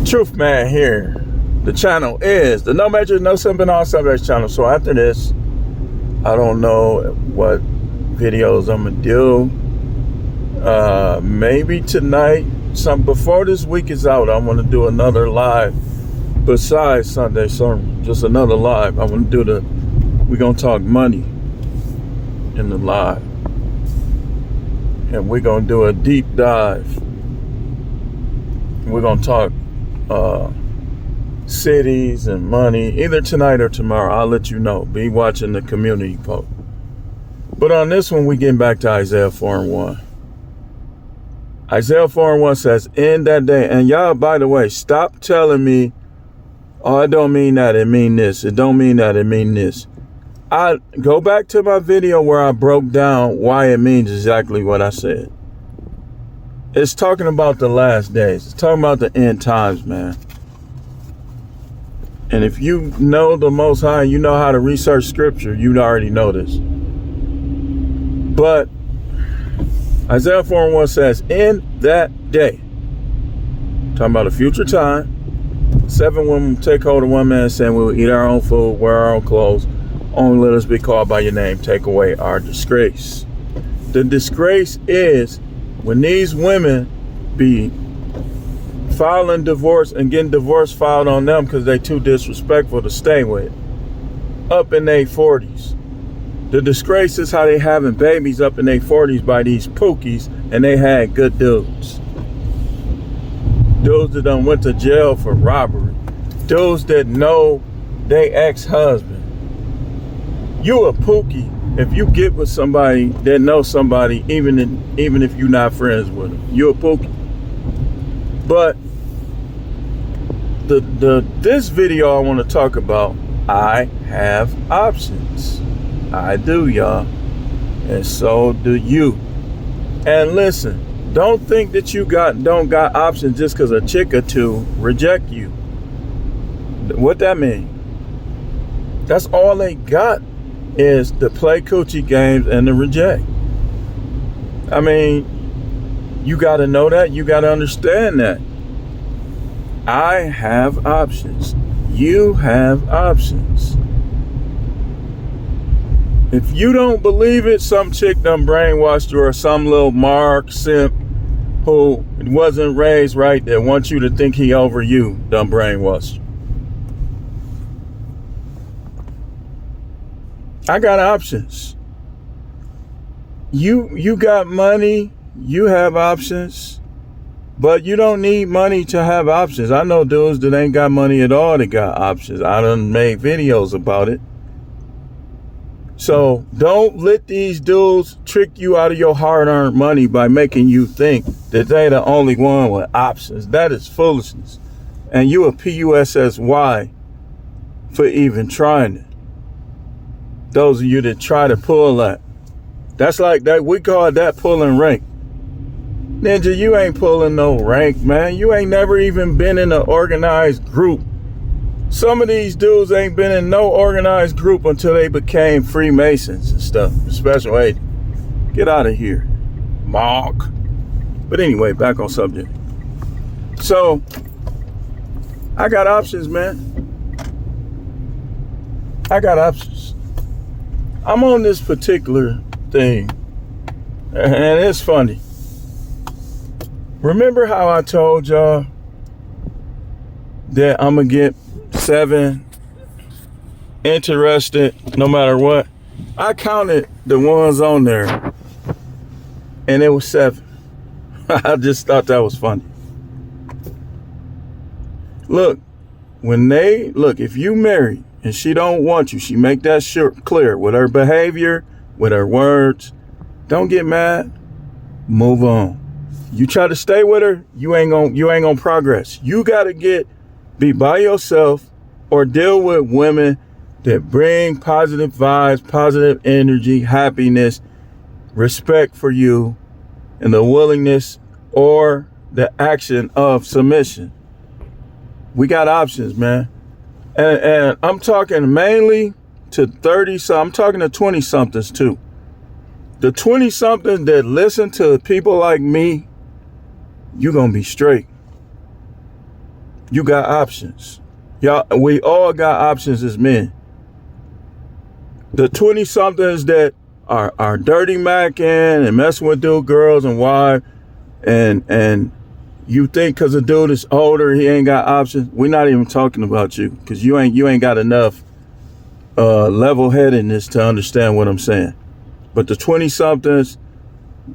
Truth Man here. The channel is the No Major, No Simping, All Subjects channel. So after this, I don't know what videos I'm gonna do. Maybe tonight, before this week is out, I want to do another live besides Sunday sermon. Just another live. I want to do we're gonna talk money in the live, and we're gonna do a deep dive. We're gonna talk cities and money either tonight or tomorrow. I'll let you know. Be watching the community post. But on this one, we getting back to Isaiah 4:1. Isaiah 4:1 says, in that day, and y'all, by the way, stop telling me, oh, it don't mean that, it mean this. It don't mean that, it mean this. I go back to my video where I broke down why it means exactly what I said. It's talking about the last days. It's talking about the end times, man. And if you know the Most High, you know how to research scripture, you already know this. But Isaiah 4:1 says, in that day, talking about a future time, 7 women will take hold of one man, saying, we will eat our own food, wear our own clothes, only let us be called by your name, take away our disgrace. The disgrace is when these women be filing divorce and getting divorce filed on them because they too disrespectful to stay with, up in their 40s. The disgrace is how they having babies up in their 40s by these pookies, and they had good dudes. Dudes that done went to jail for robbery. Dudes that know they ex-husband. You a pookie if you get with somebody that knows somebody, even if you're not friends with them. You a pookie. But this video I want to talk about, I have options. I do, y'all. And so do you. And listen, don't think that you don't got options just because a chick or two reject you. What that mean? That's all they got is to play coochie games and to reject. I mean, you got to know that. You got to understand that. I have options. You have options. If you don't believe it, some chick done brainwashed you, or some little Mark simp who wasn't raised right that wants you to think he over you done brainwashed you. I got options. You got money, you have options, but you don't need money to have options. I know dudes that ain't got money at all that got options. I done made videos about it. So don't let these dudes trick you out of your hard-earned money by making you think that they the only one with options. That is foolishness. And you a PUSSY for even trying it. Those of you that try to pull that. That's like that. We call that pulling rank. Ninja, you ain't pulling no rank, man. You ain't never even been in an organized group. Some of these dudes ain't been in no organized group until they became Freemasons and stuff. Special agent. Get out of here, Mark. But anyway, back on subject. So, I got options, man. I got options. I'm on this particular thing, and it's funny. Remember how I told y'all that I'm gonna get 7 interested no matter what? I counted the ones on there, and it was 7. I just thought that was funny. Look, if you married and she don't want you, she make that clear with her behavior, with her words. Don't get mad. Move on. You try to stay with her, you ain't gonna progress. You gotta be by yourself or deal with women that bring positive vibes, positive energy, happiness, respect for you, and the willingness or the action of submission. We got options, man. And I'm talking mainly to 30, so I'm talking to 20 somethings too. The 20 somethings that listen to people like me, you're gonna be straight. You got options. Y'all, we all got options as men. The 20-somethings that are dirty macking and messing with dude girls and wives, and you think because a dude is older he ain't got options. We're not even talking about you, because you ain't got enough level-headedness to understand what I'm saying. But the 20-somethings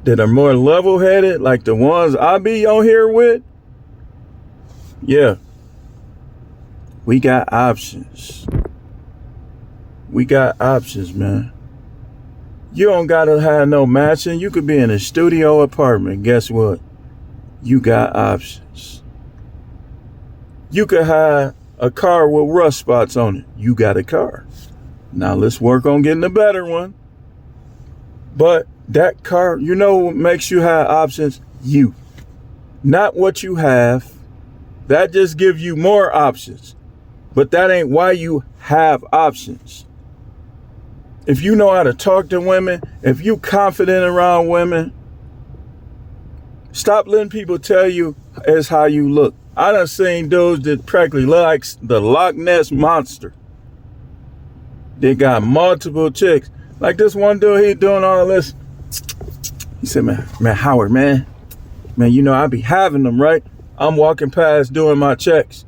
that are more level-headed, like the ones I be on here with, yeah, we got options. We got options, man. You don't gotta have no matching. You could be in a studio apartment. Guess what? You got options. You could have a car with rust spots on it. You got a car. Now let's work on getting a better one. But that car, you know what makes you have options? You. Not what you have. That just gives you more options. But that ain't why you have options. If you know how to talk to women, if you confident around women, stop letting people tell you it's how you look. I done seen dudes that practically look like the Loch Ness monster. They got multiple chicks. Like this one dude, he doing all this. He said, man, Howard, man, you know, I be having them, right? I'm walking past doing my checks.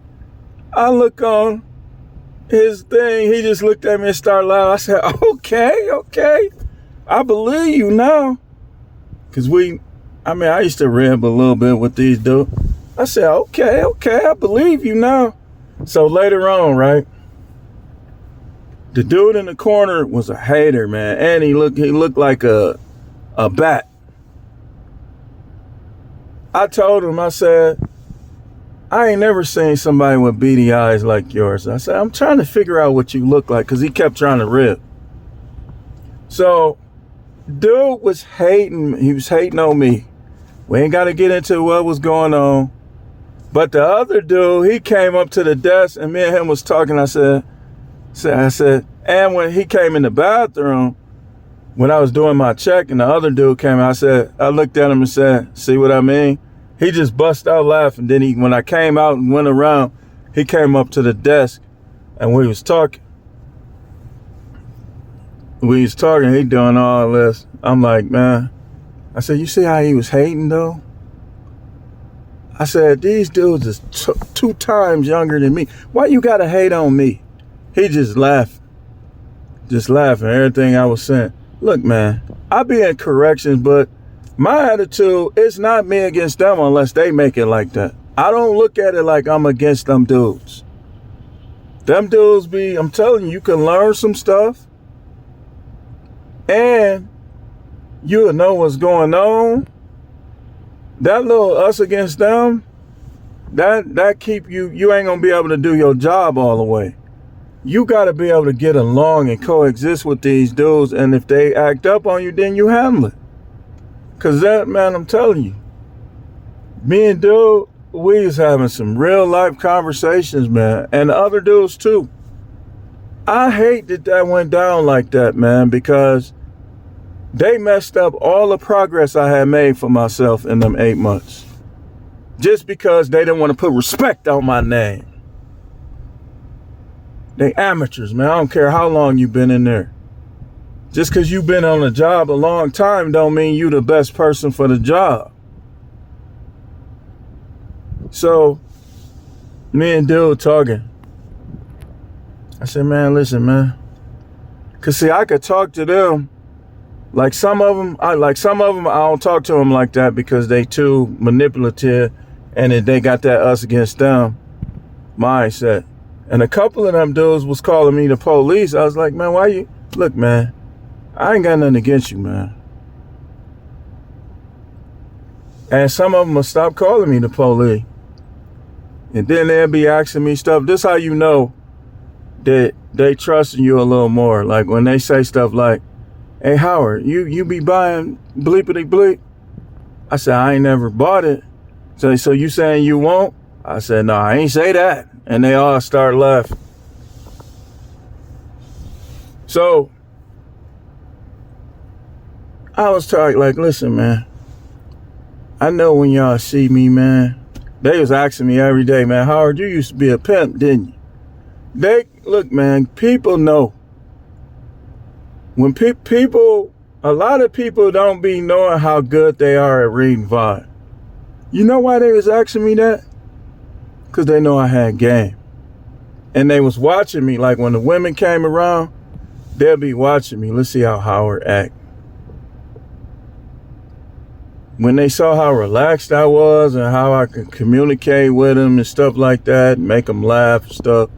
I look on his thing. He just looked at me and started laughing. I said, okay. I believe you now. Because I used to rib a little bit with these dudes. I said, okay, I believe you now. So later on, right? The dude in the corner was a hater, man. And he looked like a bat. I told him, I said, I ain't never seen somebody with beady eyes like yours. I said, I'm trying to figure out what you look like, because he kept trying to rip. So, dude was hating. He was hating on me. We ain't got to get into what was going on. But the other dude, he came up to the desk, and me and him was talking. I said, and when he came in the bathroom, when I was doing my check, and the other dude came, I looked at him and said, see what I mean? He just bust out laughing. Then when I came out and went around, he came up to the desk, and we was talking, he doing all this. I'm like, man, I said, you see how he was hating though? I said, these dudes is 2 times younger than me. Why you gotta hate on me? He just laughing everything I was saying. Look, man, I be in corrections, but my attitude is not me against them unless they make it like that. I don't look at it like I'm against them dudes. Them dudes I'm telling you, you can learn some stuff, and you'll know what's going on. That little us against them, that keep you ain't gonna be able to do your job all the way. You gotta be able to get along and coexist with these dudes, and if they act up on you, then you handle it. Cause that, man, I'm telling you, me and dude, we was having some real life conversations, man, and the other dudes too. I hate that went down like that, man, because they messed up all the progress I had made for myself in them 8 months. Just because they didn't want to put respect on my name. They amateurs, man. I don't care how long you've been in there. Just because you've been on a job a long time don't mean you the best person for the job. So, me and dude talking. I said, man, listen, man. Cause see, I could talk to them. Like some of them, I don't talk to them like that because they too manipulative, and they got that us against them mindset. And a couple of them dudes was calling me the police. I was like, man, why you? Look, man, I ain't got nothing against you, man. And some of them will stop calling me the police. And then they'll be asking me stuff. This how you know that they trusting you a little more. Like when they say stuff like, hey, Howard, you be buying bleepity bleep? I said, I ain't never bought it. So you saying you won't? I said, no, I ain't say that. And they all start laughing. So I was talking like, listen, man, I know when y'all see me, man, They was asking me every day, man, Howard, you used to be a pimp, didn't you? Look, man, people know. When a lot of people don't be knowing how good they are at reading vibe. You know why they was asking me that? Because they know I had game. And they was watching me, like when the women came around, they'll be watching me. Let's see how Howard act. When they saw how relaxed I was and how I could communicate with them and stuff like that, make them laugh and stuff.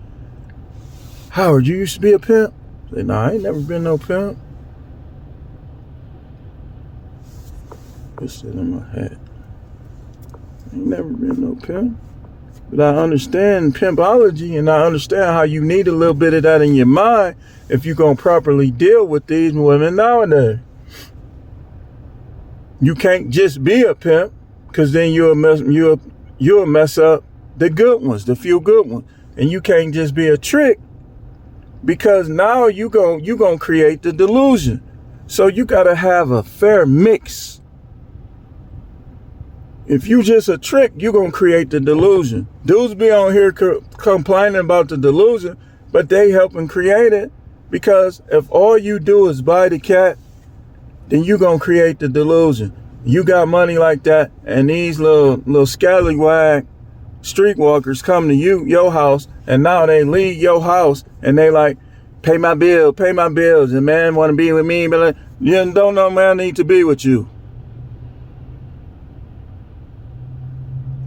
Howard, you used to be a pimp? I said, no, I ain't never been no pimp. It's in my head. I ain't never been no pimp. But I understand pimpology, and I understand how you need a little bit of that in your mind if you're going to properly deal with these women nowadays. You can't just be a pimp, because then you'll mess up the good ones, the few good ones. And you can't just be a trick, because now you gonna create the delusion. So you got to have a fair mix. If you just a trick, you're going to create the delusion. Dudes be on here complaining about the delusion, but they helping create it, because if all you do is buy the cat, then you're going to create the delusion. You got money like that, and these little scallywag streetwalkers come to your house, and now they leave your house, and they like, pay my bills, and man want to be with me, but you don't know man need to be with you.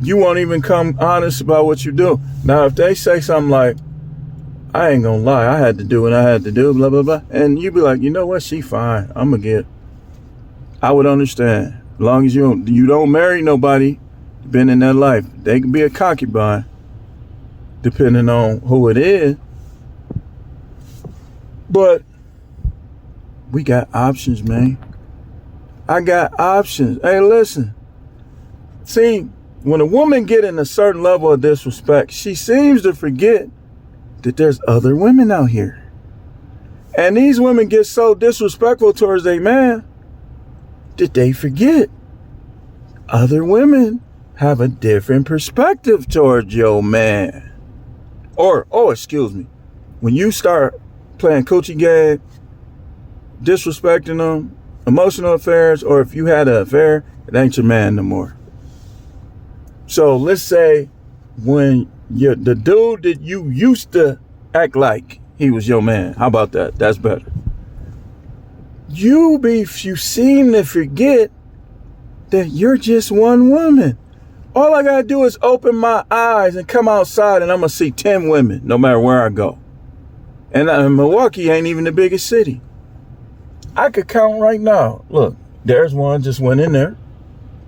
You won't even come honest about what you do. Now, if they say something like, I ain't gonna lie, I had to do what I had to do, blah, blah, blah. And you be like, you know what, she fine. I'm gonna get. I would understand. As long as you don't marry nobody, been in that life. They can be a concubine, depending on who it is. But we got options, man. I got options. Hey, listen. See, when a woman get in a certain level of disrespect, she seems to forget that there's other women out here. And these women get so disrespectful towards their man that they forget other women have a different perspective towards your man. Or, excuse me, when you start playing coochie game, disrespecting them, emotional affairs, or if you had an affair, it ain't your man no more. So let's say when the dude that you used to act like he was your man, how about that? That's better. You seem to forget that you're just one woman. All I gotta do is open my eyes and come outside, and I'm gonna see 10 women, no matter where I go. And Milwaukee ain't even the biggest city. I could count right now. Look, there's one just went in there.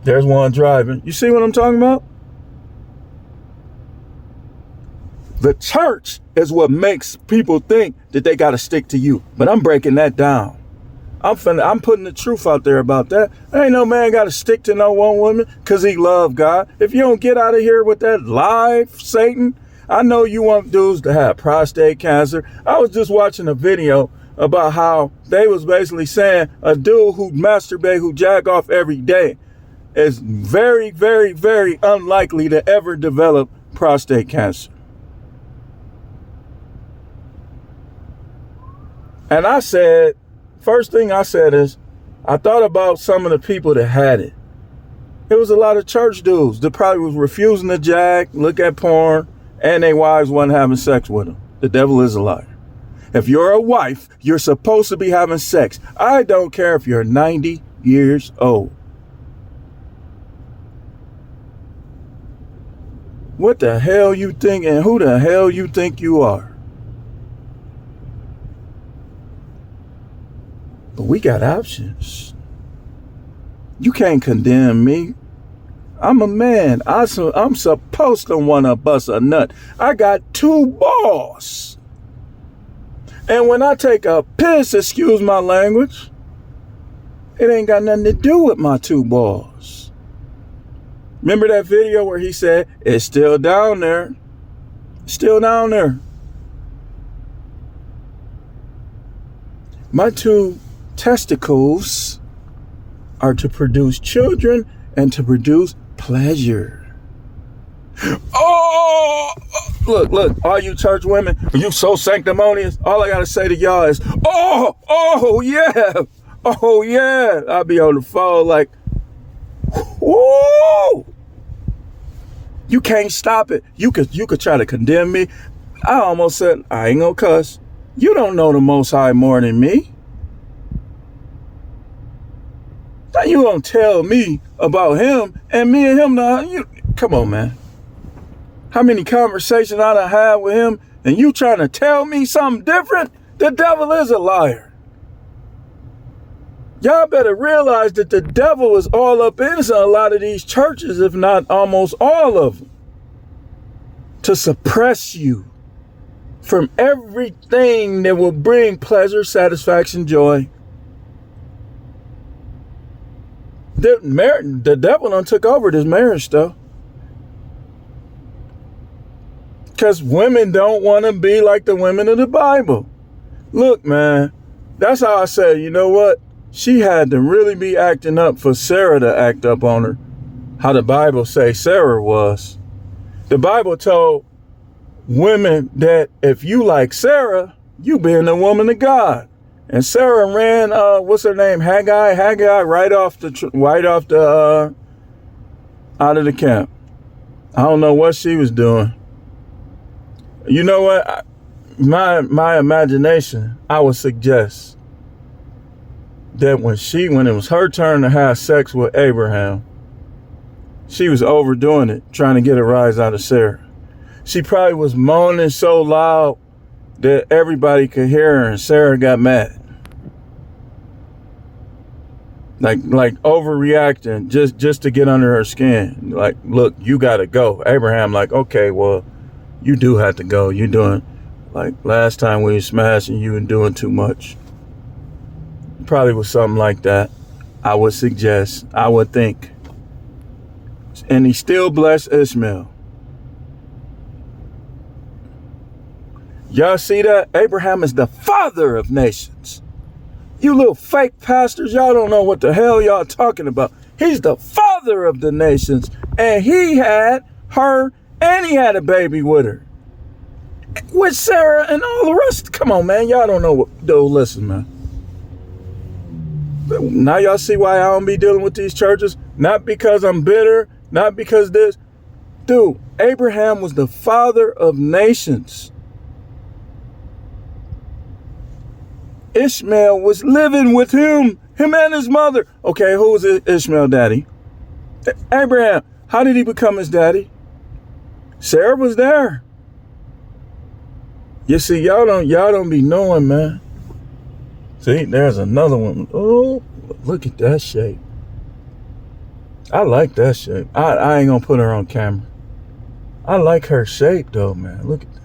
There's one driving. You see what I'm talking about? The church is what makes people think that they got to stick to you. But I'm breaking that down. I'm putting the truth out there about that. Ain't no man got to stick to no one woman because he love God. If you don't get out of here with that lie, Satan, I know you want dudes to have prostate cancer. I was just watching a video about how they was basically saying a dude who masturbate, who jack off every day is very, very, very unlikely to ever develop prostate cancer. And I said, first thing I said is, I thought about some of the people that had it. It was a lot of church dudes that probably was refusing to jack, look at porn, and their wives wasn't having sex with them. The devil is a liar. If you're a wife, you're supposed to be having sex. I don't care if you're 90 years old. What the hell you think and who the hell you think you are? But we got options. You can't condemn me. I'm a man. I'm supposed to want to bust a nut. I got 2 balls. And when I take a piss, excuse my language, it ain't got nothing to do with my 2 balls. Remember that video where he said, it's still down there. Still down there. My 2 testicles are to produce children and to produce pleasure. Oh, look, all you church women, you so sanctimonious. All I gotta say to y'all is, oh yeah. I'll be on the phone like, whoa. You can't stop it. You could try to condemn me. I almost said, I ain't gonna cuss. You don't know the Most High more than me. Now you gonna tell me about him and me and him now? Come on, man. How many conversations I done had with him and you trying to tell me something different? The devil is a liar. Y'all better realize that the devil is all up in a lot of these churches, if not almost all of them, to suppress you from everything that will bring pleasure, satisfaction, joy. The devil done took over this marriage stuff. Because women don't want to be like the women of the Bible. Look, man, that's how I said, you know what? She had to really be acting up for Sarah to act up on her. How the Bible say Sarah was. The Bible told women that if you like Sarah, you being a woman of God. And Sarah ran, what's her name? Haggai right off the out of the camp. I don't know what she was doing. You know what? My imagination, I would suggest that when it was her turn to have sex with Abraham, she was overdoing it, trying to get a rise out of Sarah. She probably was moaning so loud that everybody could hear her, and Sarah got mad. Like overreacting just to get under her skin. Like, look, you gotta go. Abraham like, okay, well, you do have to go. You're doing, like last time we were smashing, you were doing too much. Probably was something like that. I would suggest, I would think. And he still blessed Ishmael. Y'all see that? Abraham is the father of nations. You little fake pastors, y'all don't know what the hell y'all talking about. He's the father of the nations. And he had her, and he had a baby with her. With Sarah and all the rest. Come on, man. Y'all don't know what. Dude, listen, man. Now y'all see why I don't be dealing with these churches? Not because I'm bitter. Not because this. Dude, Abraham was the father of nations. Ishmael was living with him and his mother. Okay, who was Ishmael daddy? Abraham. How did he become his daddy? Sarah was there. You see, y'all don't be knowing, man. See, there's another one. Oh, look at that shape. I like that shape. I ain't gonna put her on camera. I like her shape though, man. Look at that.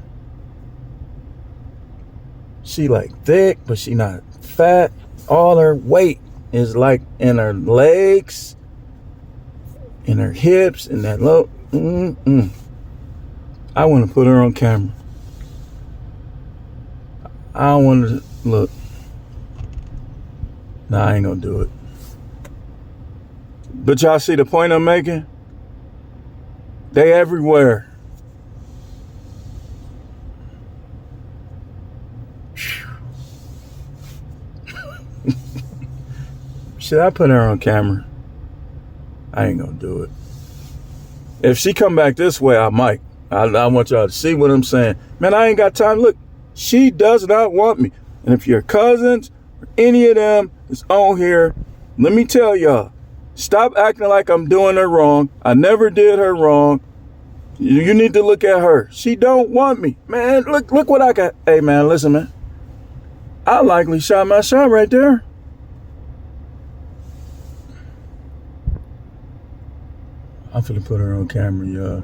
She like thick, but she not fat. All her weight is like in her legs, in her hips, and that low. I want to put her on camera. I don't want to look. Nah, I ain't gonna do it. But y'all see the point I'm making? They everywhere. Should I put her on camera? I ain't gonna do it. If she come back this way, I might. I want y'all to see what I'm saying. Man, I ain't got time. Look, she does not want me. And if your cousins or any of them is on here, let me tell y'all, stop acting like I'm doing her wrong. I never did her wrong. You need to look at her. She don't want me. Man, look what I got. Hey, man, listen, man. I likely shot my shot right there. I'm finna put her on camera, y'all.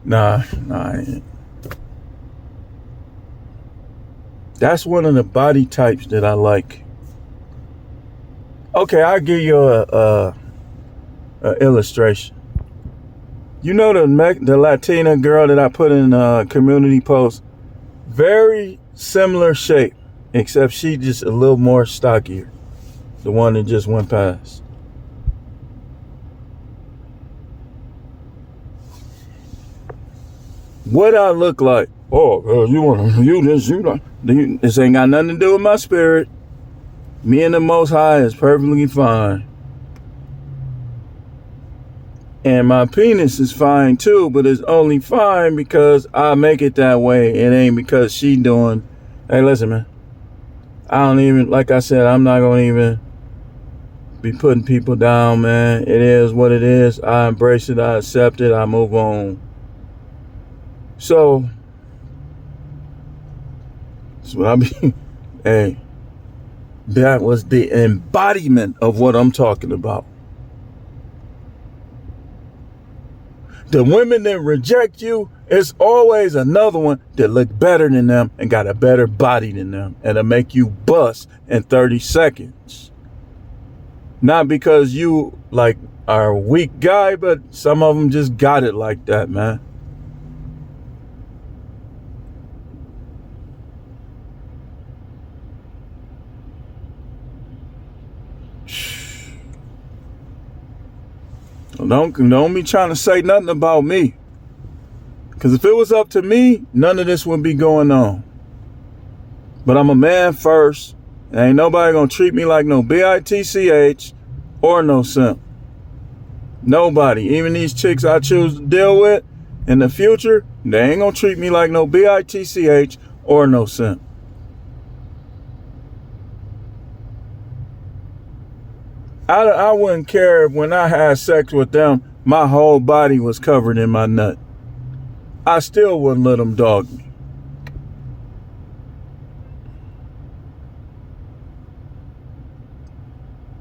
Nah, I ain't. That's one of the body types that I like. Okay, I'll give you a illustration. You know the Latina girl that I put in a community post? Very similar shape, except she just a little more stockier. The one that just went past. What I look like? Oh, you want to, you this, you know, this ain't got nothing to do with my spirit. Me and the Most High is perfectly fine. And my penis is fine too, but it's only fine because I make it that way. It ain't because she doing. Hey, listen, man. I don't even, like I said, I'm not going to even be putting people down, man. It is what it is. I embrace it. I accept it. I move on. So, that's what I mean. Hey, that was the embodiment of what I'm talking about. The women that reject you, it's always another one that look better than them and got a better body than them, and it'll make you bust in 30 seconds. Not because you like are a weak guy, but some of them just got it like that, man. Don't be trying to say nothing about me. Because if it was up to me, none of this would be going on. But I'm a man first. And ain't nobody going to treat me like no bitch or no simp. Nobody. Even these chicks I choose to deal with in the future, they ain't going to treat me like no bitch or no simp. I wouldn't care if when I had sex with them, my whole body was covered in my nut. I still wouldn't let them dog me.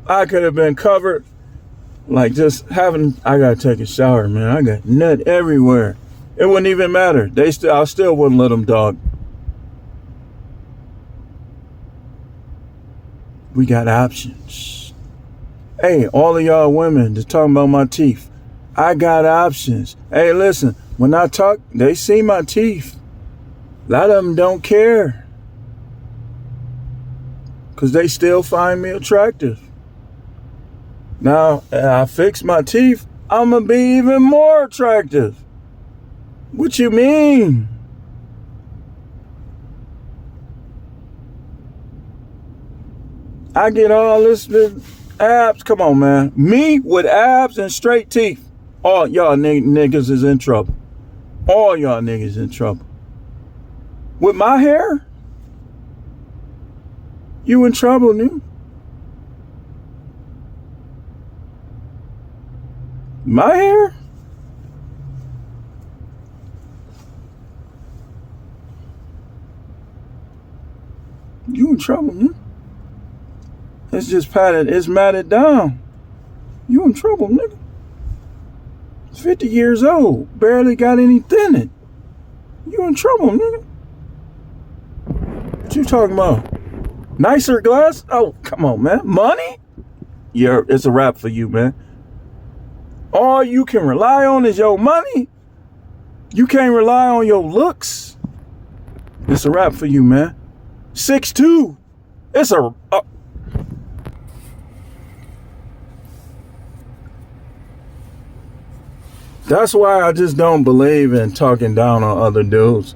I could have been covered, like just having, I gotta take a shower, man. I got nut everywhere. It wouldn't even matter. I still wouldn't let them dog me. We got options. Hey, all of y'all women just talking about my teeth. I got options. Hey, listen, when I talk, they see my teeth. A lot of them don't care. Because they still find me attractive. Now, I fix my teeth, I'm going to be even more attractive. What you mean? I get all this abs. Come on, man. Me with abs and straight teeth. All y'all niggas is in trouble. All y'all niggas in trouble. With my hair? You in trouble, nigga. My hair? You in trouble, nigga. It's just it's matted down. You in trouble, nigga. 50 years old. Barely got any thinning. You in trouble, nigga. What you talking about? Nicer glass? Oh, come on, man. Money? Yeah, it's a wrap for you, man. All you can rely on is your money. You can't rely on your looks. It's a wrap for you, man. 6'2". It's a... That's why I just don't believe in talking down on other dudes.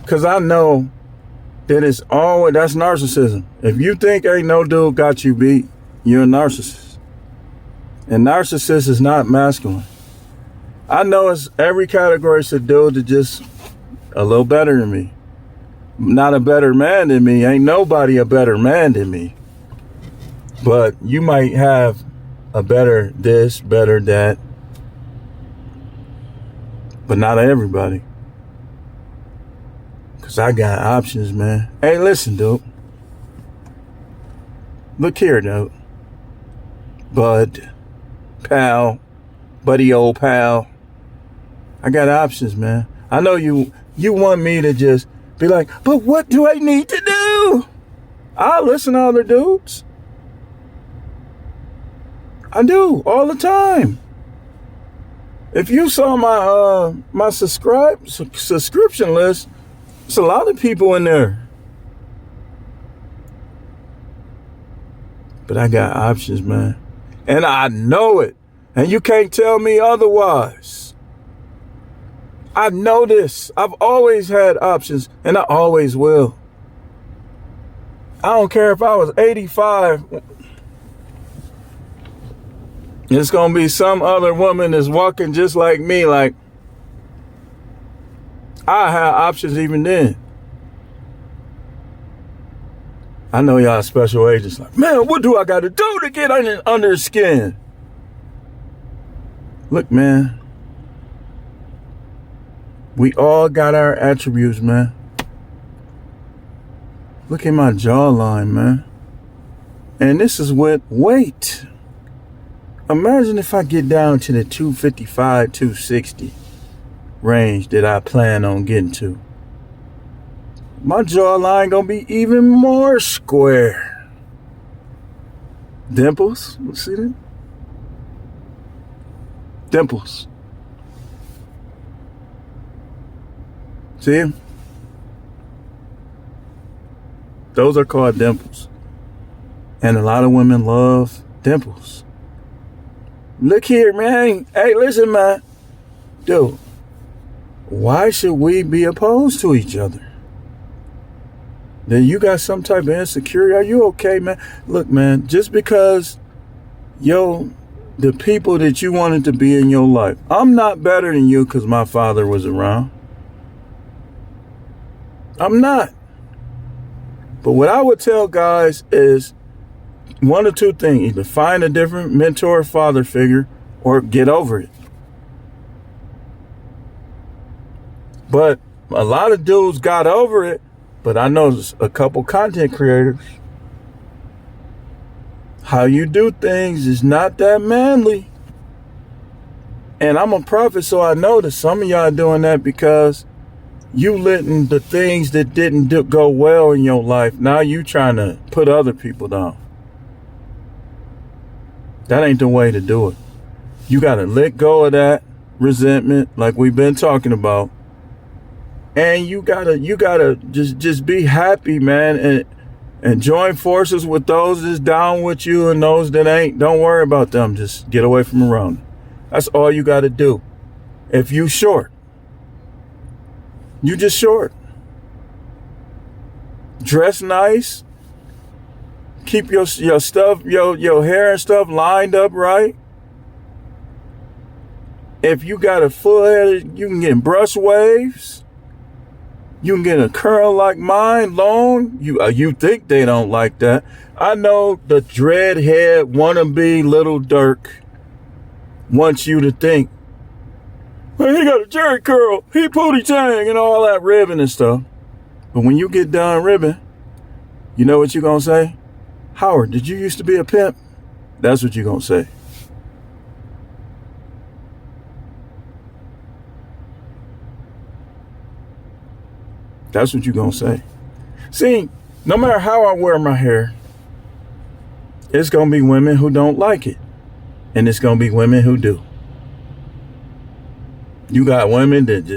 Because I know that it's always, that's narcissism. If you think ain't no dude got you beat, you're a narcissist. And narcissist is not masculine. I know it's every category is a dude that just a little better than me. Not a better man than me. Ain't nobody a better man than me. But you might have a better this, better that. But not everybody. Because I got options, man. Hey, listen, dude. Look here, dude. Bud. Pal. Buddy old pal. I got options, man. I know you want me to just be like, but what do I need to do? I'll listen to other dudes. I do, all the time. If you saw my subscription list, there's a lot of people in there. But I got options, man. And I know it. And you can't tell me otherwise. I know this. I've always had options, and I always will. I don't care if I was 85. It's going to be some other woman that's walking just like me. Like, I have options even then. I know y'all special agents like, man, what do I got to do to get under the skin? Look, man. We all got our attributes, man. Look at my jawline, man. And this is with weight. Imagine if I get down to the 255, 260 range that I plan on getting to. My jawline gonna be even more square. Dimples, see that? Dimples. See them? Those are called dimples. And a lot of women love dimples. Look here, man. Hey, listen, man. Dude, why should we be opposed to each other? Then you got some type of insecurity. Are you okay, man? Look, man, just because, the people that you wanted to be in your life, I'm not better than you because my father was around. I'm not. But what I would tell guys is one of two things. Either find a different mentor or father figure or get over it. But a lot of dudes got over it. But I know a couple content creators. How you do things is not that manly. And I'm a prophet, so I know that some of y'all doing that because you letting the things that didn't go well in your life, now you trying to put other people down. That ain't the way to do it. You got to let go of that resentment like we've been talking about. And you gotta just be happy, man, and join forces with those that's down with you and those that ain't. Don't worry about them. Just get away from around them. That's all you gotta do. If you short, you just short. Dress nice. Keep your stuff, your hair and stuff lined up right. If you got a full head, you can get brush waves. You can get a curl like mine, long. You think they don't like that. I know the dreadhead wannabe Little Dirk wants you to think, well, he got a jerry curl, he pootie tang, and all that ribbon and stuff. But when you get done ribbon, you know what you're going to say? Howard, did you used to be a pimp? That's what you're going to say. That's what you're going to say. See, no matter how I wear my hair, it's going to be women who don't like it. And it's going to be women who do. You got women that just